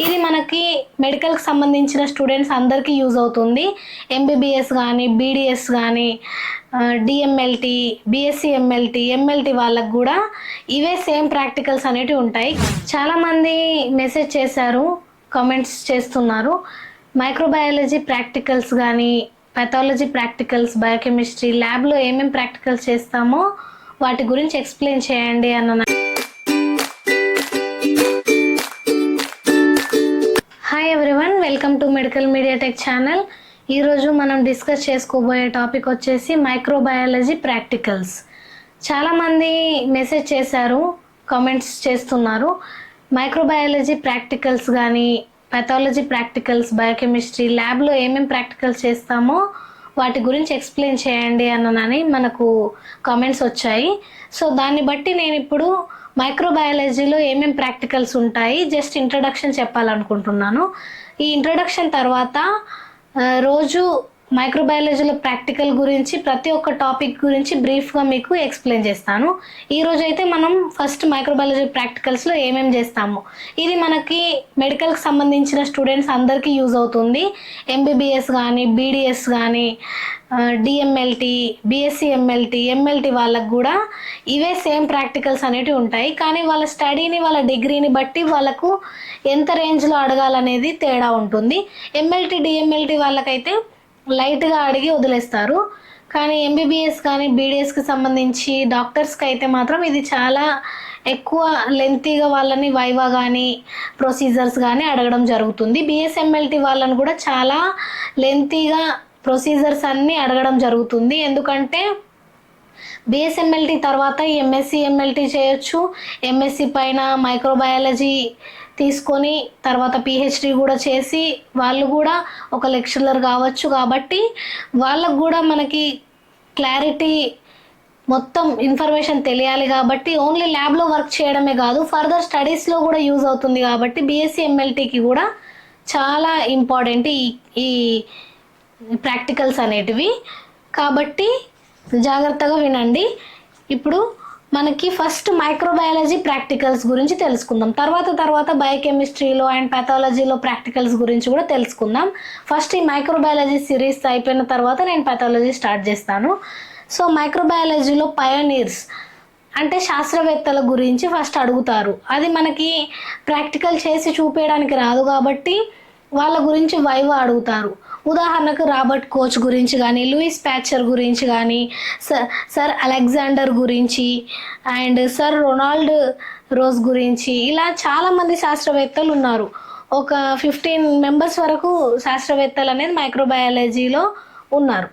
ఇది మనకి మెడికల్కి సంబంధించిన స్టూడెంట్స్ అందరికీ యూజ్ అవుతుంది. ఎంబీబీఎస్ కానీ, బీడీఎస్ కానీ, డిఎంఎల్టీ, బీఎస్సీ ఎంఎల్టీ వాళ్ళకు కూడా ఇవే సేమ్ ప్రాక్టికల్స్ అనేటివి ఉంటాయి. చాలామంది మెసేజ్ చేశారు, కామెంట్స్ చేస్తున్నారు. మైక్రోబయాలజీ ప్రాక్టికల్స్ కానీ, పెథాలజీ ప్రాక్టికల్స్, బయోకెమిస్ట్రీ ల్యాబ్లో ఏమేమి ప్రాక్టికల్స్ చేస్తామో వాటి గురించి ఎక్స్ప్లెయిన్ చేయండి అన్న. Hi everyone, welcome to medical media tech channel. ఈరోజు మనం డిస్కస్ చేసుకోబోయే టాపిక్ వచ్చేసి మైక్రోబయాలజీ ప్రాక్టికల్స్. చాలామంది మెసేజ్ చేశారు, కామెంట్స్ చేస్తున్నారు. మైక్రోబయాలజీ ప్రాక్టికల్స్ కానీ, పెథాలజీ ప్రాక్టికల్స్, బయోకెమిస్ట్రీ ల్యాబ్లో ఏమేమి ప్రాక్టికల్స్ చేస్తామో వాటి గురించి ఎక్స్ప్లెయిన్ చేయండి అన్నని మనకు కామెంట్స్ వచ్చాయి. సో దాన్ని బట్టి నేను ఇప్పుడు మైక్రోబయాలజీలో ఏమేమి ప్రాక్టికల్స్ ఉంటాయి జస్ట్ ఇంట్రడక్షన్ చెప్పాలనుకుంటున్నాను. ఈ ఇంట్రడక్షన్ తర్వాత రోజు మైక్రోబయాలజీలో ప్రాక్టికల్ గురించి ప్రతి ఒక్క టాపిక్ గురించి బ్రీఫ్గా మీకు ఎక్స్ప్లెయిన్ చేస్తాను. ఈరోజు అయితే మనం ఫస్ట్ మైక్రోబయాలజీ ప్రాక్టికల్స్లో ఏమేమి చేస్తాము. ఇది మనకి మెడికల్కి సంబంధించిన స్టూడెంట్స్ అందరికీ యూజ్ అవుతుంది. ఎంబీబీఎస్ కానీ, బీడీఎస్ కానీ, డిఎంఎల్టీ, బీఎస్సీ ఎంఎల్టీ వాళ్ళకు కూడా ఇవే సేమ్ ప్రాక్టికల్స్ అనేటివి ఉంటాయి. కానీ వాళ్ళ స్టడీని, వాళ్ళ డిగ్రీని బట్టి వాళ్ళకు ఎంత రేంజ్లో అడగాలనేది తేడా ఉంటుంది. ఎంఎల్టీ, డిఎంఎల్టీ వాళ్ళకైతే లైట్గా అడిగి వదిలేస్తారు. కానీ ఎంబీబీఎస్ కానీ, బీడీఎస్కి సంబంధించి డాక్టర్స్కి అయితే మాత్రం ఇది చాలా ఎక్కువ లెంతీగా వాళ్ళని వైవా కానీ, ప్రొసీజర్స్ కానీ అడగడం జరుగుతుంది. బీఎస్ఎంఎల్టీ వాళ్ళని కూడా చాలా లెంతీగా ప్రొసీజర్స్ అన్నీ అడగడం జరుగుతుంది. ఎందుకంటే బీఎస్ఎంఎల్టీ తర్వాత ఎంఎస్సీ ఎంఎల్టీ చేయొచ్చు. ఎంఎస్సీ పైన మైక్రోబయాలజీ తీసుకొని తర్వాత పిహెచ్డి కూడా చేసి వాళ్ళు కూడా ఒక లెక్చరర్ కావచ్చు. కాబట్టి వాళ్ళకు కూడా మనకి క్లారిటీ మొత్తం ఇన్ఫర్మేషన్ తెలియాలి. కాబట్టి ఓన్లీ ల్యాబ్లో వర్క్ చేయడమే కాదు, ఫర్దర్ స్టడీస్లో కూడా యూజ్ అవుతుంది. కాబట్టి బీఎస్సీ ఎంఎల్టీకి కూడా చాలా ఇంపార్టెంట్ ఈ ప్రాక్టికల్స్ అనేటివి. కాబట్టి జాగ్రత్తగా వినండి. ఇప్పుడు మనకి ఫస్ట్ మైక్రోబయాలజీ ప్రాక్టికల్స్ గురించి తెలుసుకుందాం. తర్వాత బయోకెమిస్ట్రీలో అండ్ పెథాలజీలో ప్రాక్టికల్స్ గురించి కూడా తెలుసుకుందాం. ఫస్ట్ ఈ మైక్రోబయాలజీ సిరీస్ అయిపోయిన తర్వాత నేను పెథాలజీ స్టార్ట్ చేస్తాను. సో మైక్రోబయాలజీలో పయోనీర్స్ అంటే శాస్త్రవేత్తల గురించి ఫస్ట్ అడుగుతారు. అది మనకి ప్రాక్టికల్ చేసి చూపించడానికి రాదు కాబట్టి వాళ్ళ గురించి వైవా అడుగుతారు. ఉదాహరణకు రాబర్ట్ కోచ్ గురించి కానీ, లూయిస్ ప్యాచర్ గురించి కానీ, సర్ అలెగ్జాండర్ గురించి అండ్ సర్ రొనాల్డ్ రోజ్ గురించి, ఇలా చాలామంది శాస్త్రవేత్తలు ఉన్నారు. ఒక 15 మెంబర్స్ వరకు శాస్త్రవేత్తలు అనేది మైక్రోబయాలజీలో ఉన్నారు.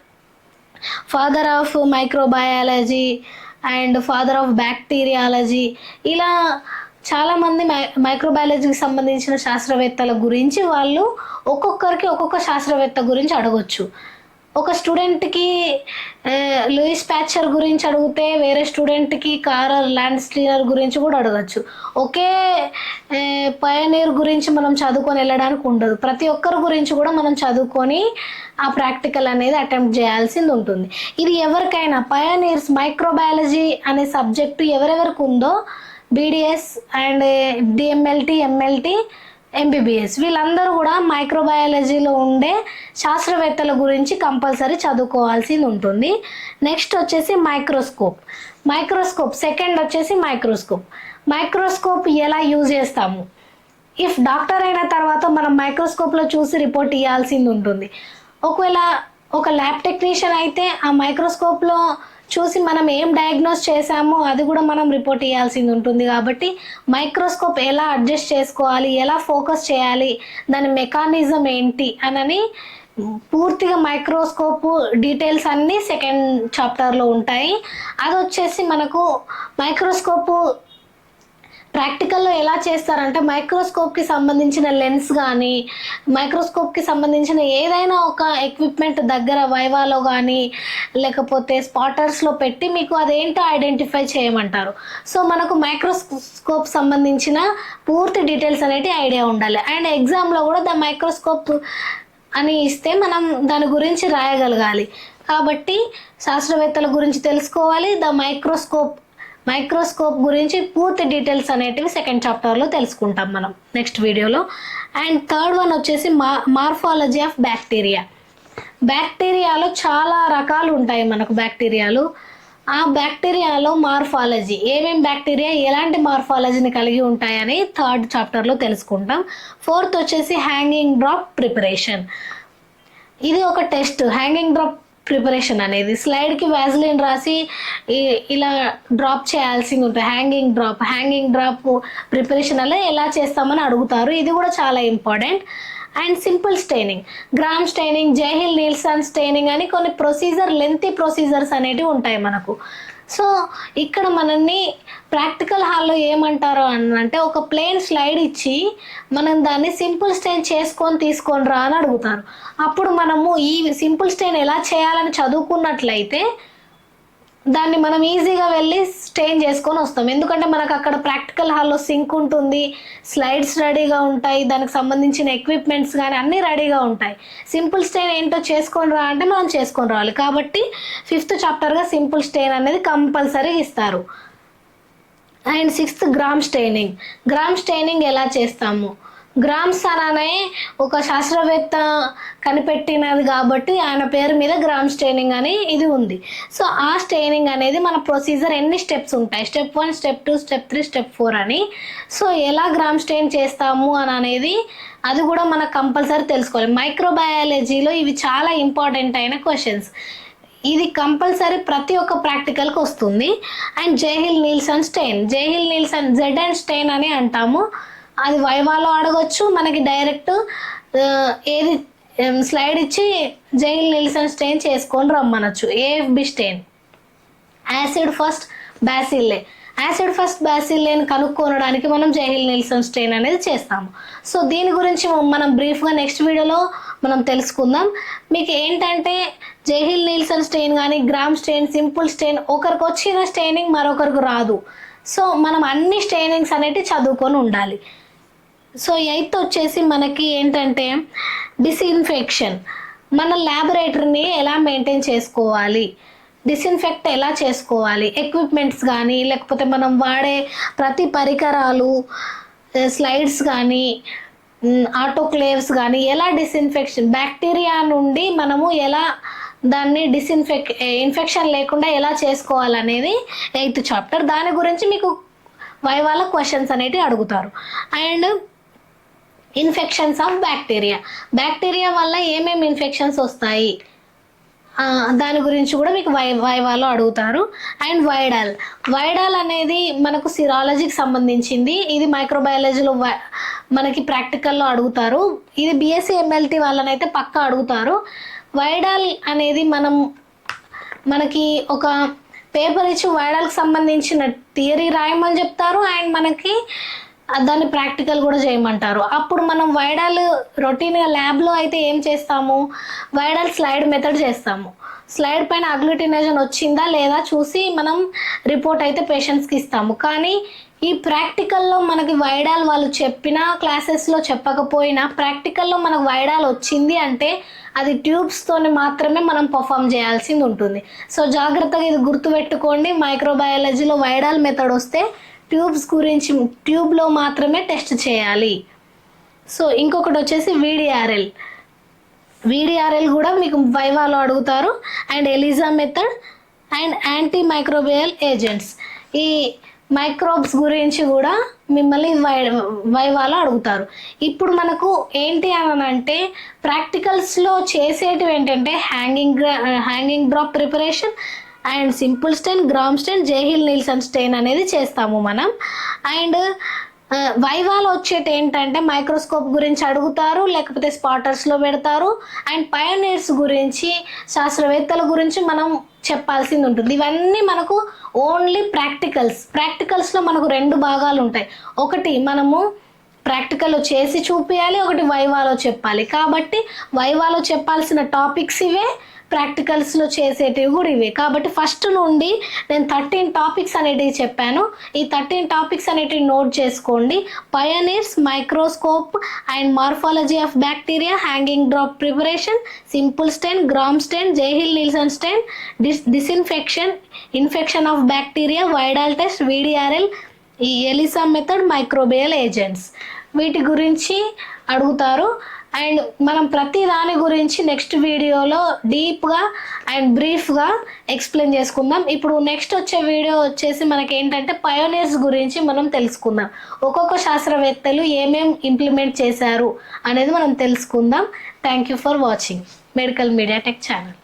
Father of microbiology and father of bacteriology, ఇలా చాలామంది మైక్రోబయాలజీకి సంబంధించిన శాస్త్రవేత్తల గురించి వాళ్ళు ఒక్కొక్కరికి ఒక్కొక్క శాస్త్రవేత్త గురించి అడగొచ్చు. ఒక స్టూడెంట్కి లూయిస్ ప్యాచర్ గురించి అడిగితే వేరే స్టూడెంట్కి కారల్ ల్యాండ్స్టీనర్ గురించి కూడా అడగచ్చు. ఒకే పయనీర్ గురించి మనం చదువుకొని వెళ్ళడానికి ఉండదు. ప్రతి ఒక్కరి గురించి కూడా మనం చదువుకొని ఆ ప్రాక్టికల్ అనేది అటెంప్ట్ చేయాల్సింది ఉంటుంది. ఇది ఎవరికైనా పయనీర్స్ మైక్రోబయాలజీ అనే సబ్జెక్టు ఎవరెవరికి ఉందో BDS and DMLT, MLT, MBBS వీళ్ళందరూ కూడా మైక్రోబయాలజీలో ఉండే శాస్త్రవేత్తల గురించి కంపల్సరీ చదువుకోవాల్సింది ఉంటుంది. నెక్స్ట్ వచ్చేసి మైక్రోస్కోప్ సెకండ్ వచ్చేసి మైక్రోస్కోప్ ఎలా యూజ్ చేస్తాము. ఇఫ్ డాక్టర్ అయిన తర్వాత మనం మైక్రోస్కోప్లో చూసి రిపోర్ట్ ఇవ్వాల్సింది ఉంటుంది. ఒకవేళ ఒక ల్యాబ్ టెక్నీషియన్ అయితే ఆ మైక్రోస్కోప్లో చూసి మనం ఏం డయాగ్నోస్ చేసామో అది కూడా మనం రిపోర్ట్ ఇవ్వాల్సింది ఉంటుంది. కాబట్టి మైక్రోస్కోప్ ఎలా అడ్జస్ట్ చేసుకోవాలి, ఎలా ఫోకస్ చేయాలి, దాని మెకానిజం ఏంటి అని పూర్తిగా మైక్రోస్కోప్ డీటెయిల్స్ అన్నీ సెకండ్ చాప్టర్లో ఉంటాయి. అది వచ్చేసి మనకు మైక్రోస్కోపు ప్రాక్టికల్లో ఎలా చేస్తారంటే మైక్రోస్కోప్కి సంబంధించిన లెన్స్ కానీ, మైక్రోస్కోప్కి సంబంధించిన ఏదైనా ఒక ఎక్విప్మెంట్ దగ్గర వైవాలో కానీ లేకపోతే స్పాటర్స్లో పెట్టి మీకు అదేంటో ఐడెంటిఫై చేయమంటారు. సో మనకు మైక్రోస్కోప్ సంబంధించిన పూర్తి డీటెయిల్స్ అనేవి ఐడియా ఉండాలి. అండ్ ఎగ్జామ్లో కూడా ద మైక్రోస్కోప్ అని ఇస్తే మనం దాని గురించి రాయగలగాలి. కాబట్టి శాస్త్రవేత్తల గురించి తెలుసుకోవాలి, ద మైక్రోస్కోప్ మైక్రోస్కోప్ గురించి పూర్తి డీటెయిల్స్ అనేటివి సెకండ్ చాప్టర్లో తెలుసుకుంటాం మనం నెక్స్ట్ వీడియోలో. అండ్ థర్డ్ వన్ వచ్చేసి మార్ఫాలజీ ఆఫ్ బ్యాక్టీరియా. బ్యాక్టీరియాలో చాలా రకాలు ఉంటాయి మనకు బ్యాక్టీరియాలు. ఆ బ్యాక్టీరియాలో మార్ఫాలజీ, ఏమేం బ్యాక్టీరియా ఎలాంటి మార్ఫాలజీని కలిగి ఉంటాయని థర్డ్ చాప్టర్లో తెలుసుకుంటాం. ఫోర్త్ వచ్చేసి హ్యాంగింగ్ డ్రాప్ ప్రిపరేషన్. ఇది ఒక టెస్ట్. హ్యాంగింగ్ డ్రాప్ ప్రిపరేషన్ అనేది స్లైడ్కి వ్యాజ్లిన్ రాసి ఇలా డ్రాప్ చేయాల్సి ఉంటుంది. హ్యాంగింగ్ డ్రాప్ ప్రిపరేషన్ అలా ఎలా చేస్తామని అడుగుతారు. ఇది కూడా చాలా important. And simple staining, Gram staining, Ziehl Neelsen staining అని కొన్ని లెంతీ ప్రొసీజర్స్ అనేటివి ఉంటాయి మనకు. సో ఇక్కడ మనల్ని ప్రాక్టికల్ హాల్లో ఏమంటారు అంటే ఒక ప్లేన్ స్లైడ్ ఇచ్చి మనం దాన్ని సింపుల్ స్టెయిన్ తీసుకొని రా అని అడుగుతారు. అప్పుడు మనము ఈ సింపుల్ స్టెయిన్ ఎలా చేయాలని చదువుకున్నట్లయితే దాన్ని మనం ఈజీగా వెళ్ళి స్టెయిన్ చేసుకొని వస్తాం. ఎందుకంటే మనకు అక్కడ ప్రాక్టికల్ హాల్లో సింక్ ఉంటుంది, స్లైడ్స్ రెడీగా ఉంటాయి, దానికి సంబంధించిన ఎక్విప్మెంట్స్ కానీ అన్నీ రెడీగా ఉంటాయి. సింపుల్ స్టెయిన్ ఏంటో చేసుకొని రా అంటే మనం చేసుకొని రావాలి. కాబట్టి 5th చాప్టర్గా సింపుల్ స్టెయిన్ అనేది కంపల్సరీ ఇస్తారు. అండ్ 6th గ్రామ్ స్టెయినింగ్ ఎలా చేస్తాము? గ్రామ్స్ అననే ఒక శాస్త్రవేత్త కనిపెట్టినది కాబట్టి ఆయన పేరు మీద గ్రామ్ స్టెయినింగ్ అని ఇది ఉంది. సో ఆ స్టెయినింగ్ అనేది మన ప్రొసీజర్ ఎన్ని స్టెప్స్ ఉంటాయి, స్టెప్ 1, స్టెప్ 2, స్టెప్ 3, స్టెప్ 4 అని. సో ఎలా గ్రామ్ స్టెయిన్ చేస్తాము అని అనేది అది కూడా మనకు కంపల్సరీ తెలుసుకోవాలి. మైక్రోబయాలజీలో ఇవి చాలా ఇంపార్టెంట్ అయిన క్వశ్చన్స్. ఇది కంపల్సరీ ప్రతి ఒక్క ప్రాక్టికల్కి వస్తుంది. And Ziehl Neelsen Z and stain అని అంటాము. అది వైవాలో అడగొచ్చు, మనకి డైరెక్ట్ ఏది స్లైడ్ ఇచ్చి జేహిల్ నీల్సన్ స్టెయిన్ చేసుకొని రమ్మనొచ్చు. AFB stain. యాసిడ్ ఫస్ట్ బ్యాసిల్లేని కనుక్కోవడానికి మనం జేహిల్ నీల్సన్ స్టెయిన్ అనేది చేస్తాము. సో దీని గురించి మనం బ్రీఫ్గా నెక్స్ట్ వీడియోలో మనం తెలుసుకుందాం. మీకు ఏంటంటే జేహిల్ నీల్సన్ స్టెయిన్ కానీ గ్రామ్ స్టెయిన్, సింపుల్ స్టెయిన్ ఒకరికి వచ్చిన స్టెయినింగ్ మరొకరికి రాదు. సో మనం అన్ని స్టెయినింగ్స్ అనేటివి చదువుకొని ఉండాలి. సో 8th వచ్చేసి మనకి ఏంటంటే డిస్ఇన్ఫెక్షన్. మన ల్యాబొరేటరీని ఎలా మెయింటైన్ చేసుకోవాలి, డిస్ఇన్ఫెక్ట్ ఎలా చేసుకోవాలి, ఎక్విప్మెంట్స్ కానీ లేకపోతే మనం వాడే ప్రతి పరికరాలు, స్లైడ్స్ కానీ ఆటోక్లేవ్స్ కానీ ఎలా బ్యాక్టీరియా నుండి మనము ఎలా దాన్ని ఇన్ఫెక్షన్ లేకుండా ఎలా చేసుకోవాలనేది 8th చాప్టర్. దాని గురించి మీకు వైవాల క్వశ్చన్స్ అనేటివి అడుగుతారు. అండ్ ఇన్ఫెక్షన్స్ ఆఫ్ బ్యాక్టీరియా వల్ల ఏమేమి ఇన్ఫెక్షన్స్ వస్తాయి దాని గురించి కూడా మీకు వైవాలో అడుగుతారు. అండ్ వైడాల్ అనేది మనకు సిరాలజీకి సంబంధించింది. ఇది మైక్రోబయాలజీలో మనకి ప్రాక్టికల్లో అడుగుతారు. ఇది BSc MLT వాళ్ళనైతే పక్కా అడుగుతారు. వైడాల్ అనేది మనకి ఒక పేపర్ ఇచ్చి వైడాల్కి సంబంధించిన థియరీ రాయమని చెప్తారు. అండ్ మనకి దాన్ని ప్రాక్టికల్ కూడా చేయమంటారు. అప్పుడు మనం వైడాల్ రొటీన్గా ల్యాబ్లో అయితే ఏం చేస్తాము, వైడాల్ స్లైడ్ మెథడ్ చేస్తాము. స్లైడ్ పైన అగ్లూటినేషన్ వచ్చిందా లేదా చూసి మనం రిపోర్ట్ అయితే పేషెంట్స్కి ఇస్తాము. కానీ ఈ ప్రాక్టికల్లో మనకి వైడాల్ వాళ్ళు చెప్పిన క్లాసెస్లో చెప్పకపోయినా ప్రాక్టికల్లో మనకు వైడాల్ వచ్చింది అంటే అది ట్యూబ్స్తోని మాత్రమే మనం పర్ఫామ్ చేయాల్సింది ఉంటుంది. సో జాగ్రత్తగా ఇది గుర్తుపెట్టుకోండి. మైక్రోబయాలజీలో వైడాల్ మెథడ్ వస్తే ట్యూబ్లో మాత్రమే టెస్ట్ చేయాలి. సో ఇంకొకటి వచ్చేసి VDRL కూడా మీకు వైవాలో అడుగుతారు. And ELISA method and anti microbial agents. ఈ మైక్రోబ్స్ గురించి కూడా మిమ్మల్ని వైవాలో అడుగుతారు. ఇప్పుడు మనకు ఏంటి అని అంటే ప్రాక్టికల్స్లో చేసేటివి ఏంటంటే hanging drop preparation and simple stain, Gram stain, Ziehl Neelsen stain అనేది చేస్తాము మనం. అండ్ వైవాలో వచ్చేటి ఏంటంటే మైక్రోస్కోప్ గురించి అడుగుతారు, లేకపోతే స్పాటర్స్లో పెడతారు. అండ్ పయోనీర్స్ గురించి, శాస్త్రవేత్తల గురించి మనం చెప్పాల్సింది ఉంటుంది. ఇవన్నీ మనకు ఓన్లీ ప్రాక్టికల్స్లో మనకు 2 భాగాలు ఉంటాయి. ఒకటి మనము ప్రాక్టికల్లో చేసి చూపించాలి, ఒకటి వైవాలో చెప్పాలి. కాబట్టి వైవాలో చెప్పాల్సిన టాపిక్స్ ఇవే, ప్రాక్టికల్స్లో చేసేటివి కూడా ఇవే. కాబట్టి ఫస్ట్ నుండి నేను 13 టాపిక్స్ అనేటివి చెప్పాను. ఈ 13 టాపిక్స్ అనేటివి నోట్ చేసుకోండి. Pioneers, microscope and morphology of bacteria, hanging drop preparation, simple stain, Gram stain, Ziehl Neelsen stain, disinfection, infection of bacteria, Widal test, VDRL, ఈ ఎలిసా మెథడ్, మైక్రోబియల్ ఏజెంట్స్, వీటి గురించి అడుగుతారు. అండ్ మనం ప్రతి దాని గురించి నెక్స్ట్ వీడియోలో డీప్గా అండ్ బ్రీఫ్గా ఎక్స్ప్లెయిన్ చేసుకుందాం. ఇప్పుడు నెక్స్ట్ వచ్చే వీడియో వచ్చేసి మనకి ఏంటంటే పయోనీర్స్ గురించి మనం తెలుసుకుందాం. ఒక్కొక్క శాస్త్రవేత్తలు ఏమేం ఇంప్లిమెంట్ చేశారు అనేది మనం తెలుసుకుందాం. Thank you for watching medical media tech channel.